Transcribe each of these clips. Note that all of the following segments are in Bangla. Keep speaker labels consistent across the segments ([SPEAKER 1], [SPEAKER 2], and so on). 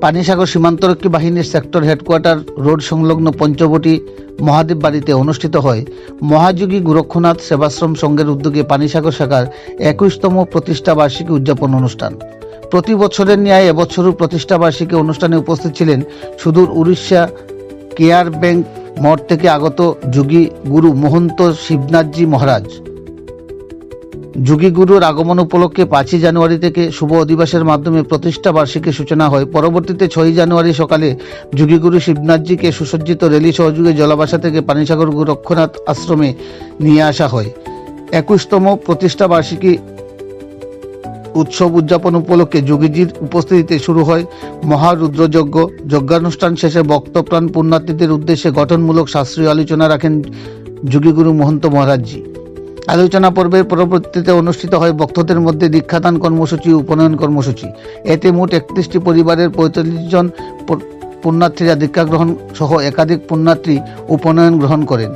[SPEAKER 1] পানিসাগর সীমান্তরক্ষী বাহিনীর সেক্টর হেডকোয়ার্টার রোড সংলগ্ন পঞ্চবটি মহাদেব বাড়িতে অনুষ্ঠিত হয় মহাযোগী গোরক্ষনাথ সেবাশ্রম সংঘের উদ্যোগে পানিসাগর শাখার 21তম প্রতিষ্ঠা বার্ষিকী উদযাপন অনুষ্ঠান। প্রতি বছরের ন্যায় এবছরও প্রতিষ্ঠা বার্ষিকী অনুষ্ঠানে উপস্থিত ছিলেন সুদূর উড়িষ্যা কেয়ার ব্যাংক মঠ থেকে আগত যোগী গুরু মহন্ত শিবনাথজি মহারাজ। যোগী গুরুর আগমন উপলক্ষে 5 জানুয়ারি থেকে শুভ অধিবাসের মাধ্যমে প্রতিষ্ঠা বার্ষিকীর সূচনা হয়। পরবর্তীতে 6 জানুয়ারি সকালে যোগী গুরু শিবনাথজিকে সুসজ্জিত রেলি সহযোগে জলাবাসা থেকে পানিসাগর গোরক্ষনাথ আশ্রমে নিয়ে আসা হয়। 21তম প্রতিষ্ঠা বার্ষিকী উৎসব উদযাপন উপলক্ষে যোগীজির উপস্থিতিতে শুরু হয় মহারুদ্রযজ্ঞ। যজ্ঞানুষ্ঠান শেষে ভক্তপ্রাণ পুণ্যার্থীদের উদ্দেশ্যে গঠনমূলক শাস্ত্রীয় আলোচনা রাখেন যোগী গুরু মহন্ত মহারাজজি। আলোচনা পর্বের পরবর্তীতে অনুষ্ঠিত হয় ভক্তদের মধ্যে দীক্ষাদান কর্মসূচি ও উপনয়ন কর্মসূচি। এতে মোট 31টি পরিবারের 45 জন পুণ্যার্থীরা দীক্ষা গ্রহণ সহ একাধিক পুণ্যার্থী উপনয়ন গ্রহণ করেন।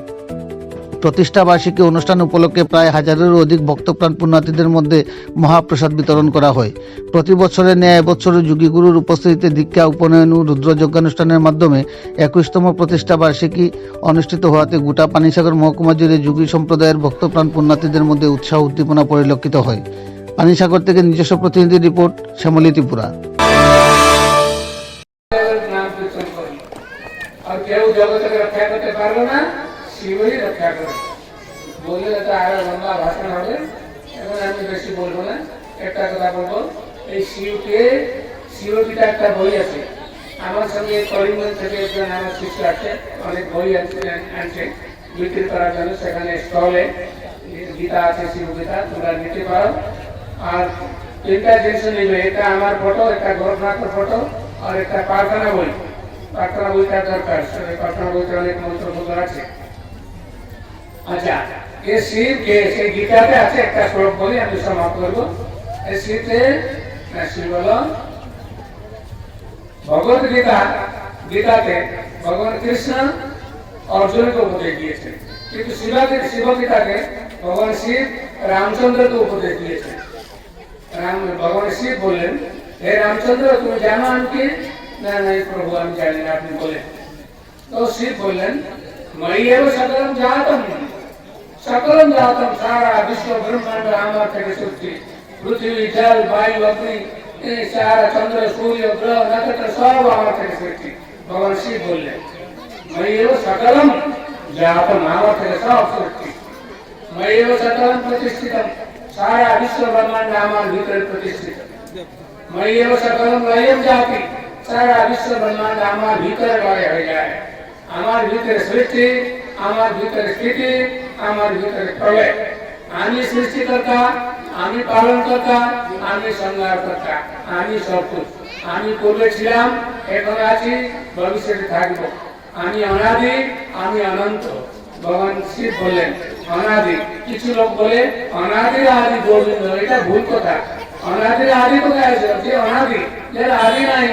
[SPEAKER 1] প্রতিষ্ঠা বার্ষিকী অনুষ্ঠান উপলক্ষে প্রায় 1000-এরও অধিক ভক্তপ্রাণ পুণ্যার্থীদের মধ্যে মহাপ্রসাদ বিতরণ করা হয়। প্রতি বছরের ন্যায় এবছরও যোগী গুরুর উপস্থিতিতে দীক্ষা, উপনয়ন ও রুদ্রযজ্ঞানুষ্ঠানের মাধ্যমে 21তম প্রতিষ্ঠা বার্ষিকী অনুষ্ঠিত হওয়াতে গোটা পানিসাগর মহকুমা জুড়ে যোগী সম্প্রদায়ের ভক্তপ্রাণ পুণ্যার্থীদের মধ্যে উৎসাহ উদ্দীপনা পরিলক্ষিত হয়। পানিসাগর থেকে নিজস্ব প্রতিনিধি রিপোর্ট, শ্যামলী ত্রিপুরা।
[SPEAKER 2] শিবই রক্ষা করে বললে তো আরো লম্বা ভাষণ হবে। এখন আমি বেশি বলবো না, একটা কথা বলবো। এই শিবটিটা একটা বই আছে আমার সঙ্গে করিমগঞ্জ থেকে একজন আমার শিষ্য আছে, অনেক বই আনছে বিক্রি করার জন্য। সেখানে স্টলে গীতা আছে, শিব গীতা, তোমরা নিতে পারো। আর 3টা জিনিস নিবে, এটা আমার ফটো, একটা গোরখনাথের ফটো, আর একটা প্রার্থনা বই। প্রার্থনা বইটা দরকার, প্রার্থনা বইতে অনেক মন্ত্রমুগ্ধ আছে। আচ্ছা, এই শিব কে সেই গীতাতে আছে, একটা শ্লোক বলি আমি সমাপ্ত করবো। এই শিব হল ভগবত গীতাতে ভগবান কৃষ্ণ অর্জুনকে উপদেশ দিয়েছেন, কিন্তু শিব গীতাকে ভগবান শিব রামচন্দ্রকে উপদেশ দিয়েছেন। ভগবান শিব বললেন, হে রামচন্দ্র, তুমি জানো আমি কি? না প্রভু, আমি জানি না, আপনি বলেন। তো শিব বললেন, ময়্যেব সকলম জাতম, সকলম জাতম, সারা বিশ্ব ব্রহ্মাণ্ড আমার থেকে সৃষ্টি। পৃথিবী, জল, বায়ু, অগ্নি, সারা চন্দ্র, সূর্য, গ্রহ, নক্ষত্র সব আমার থেকে সৃষ্টি। ভগবান শিব বললেন, ময়্যেব সকলম জাতম, আমার থেকে সব সৃষ্টি। ময়্যেব সকলম প্রতিষ্ঠিতম, সারা বিশ্ব ব্রহ্মাণ্ড আমার ভিতরে প্রতিষ্ঠিত। ময়্যেব সকলম লয়ম জাতি, সারা বিশ্ব ব্রহ্মাণ্ড আমার ভিতরে লয় হয়ে যায়। আমার ভিতরে সৃষ্টি, আমার ভিতরে স্থিতি, আমার ভিতরে প্রলয়। আমি সৃষ্টিকর্তা, আমি পালনকর্তা, আমি সংহারকর্তা, আমি সবকিছু। আমি পূর্বে ছিলাম, এখন আছি, ভবিষ্যতে থাকবো। আমি অনাদি, আমি অনন্ত। ভগবান শিব বললেন অনাদি। কিছু লোক বলে অনাদি আদি গোবিন্দ, এটা ভুল কথা। অনাদির আদি কোথায় আছে? যে অনাদি, যার আদি নাই,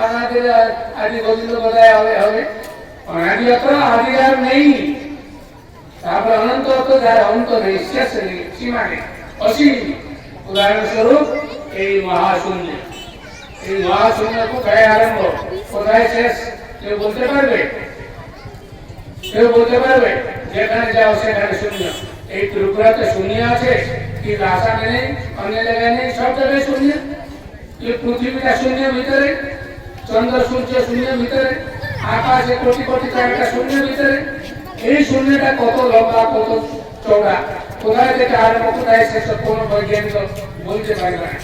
[SPEAKER 2] অনাদির আদি গোবিন্দ কোথায় হবে? অনাদি অত আদি আর নেই। তারপরে অনন্ত অত যার অন্ত নেই, শেষ নেই, সীমা নেই, অসীম। উদাহরণস্বরূপ এই মহাশূন্য, এই মহাশূন্য কোথায় আরম্ভ, কোথায় শেষ? কেউ বলতে পারবে? কেউ বলতে পারবে? যেখানে যাও সেখানে শূন্য। এই ত্রিপুরাতে শূন্য আছে কি? আসামে নেই, অন্য জায়গায় নেই, সব জায়গায় শূন্য। এই পৃথিবীটা শূন্য ভিতরে, চন্দ্র সূর্য শূন্য ভিতরে, আকাশে কোটি কোটি তারকা শূন্য ভিতরে। এই শূন্যটা কত লম্বা, কত চওড়া, কোথায় থেকে আরম্ভ, কোথায় শেষ, কোন বৈজ্ঞানিক বলতে পারবে না।